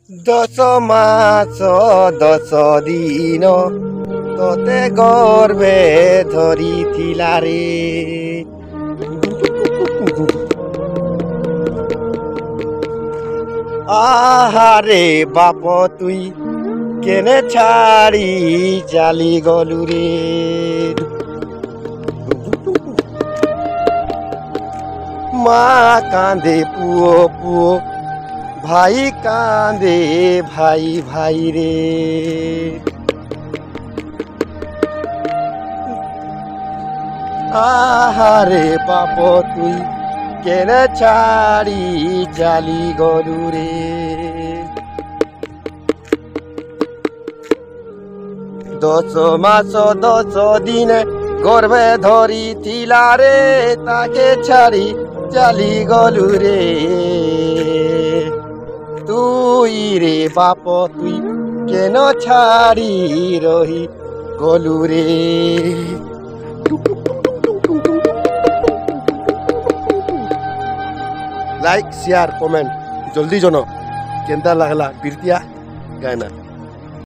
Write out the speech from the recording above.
ଦଶ ମାସ 10 ଦିନ ତତେ ଗର୍ଭେ ଧରିଥିଲା ରେ। ଆହାରେ ବାପ ତୁଇ କେନେ ଛାଡ଼ି ଚାଲି ଗଲୁ ରେ। মা কাঁদে পুও পুও, ভাই কাঁদে ভাই ভাই রে। আহারে বাপ তুই কেনে ছাড়ি চালি গলু রে। 10 মাস 10 দিন গর্ভে ধরিଥିଲା রে, তাকে ছাড়ি চালি গলু রে। তুই রে বাপ তুই কেন ছাড়ি রহি গলু রে। লাইক শেয়ার কমেন্ট জলদি জন কেনতা লাগলা বীরতিয়া গায়না।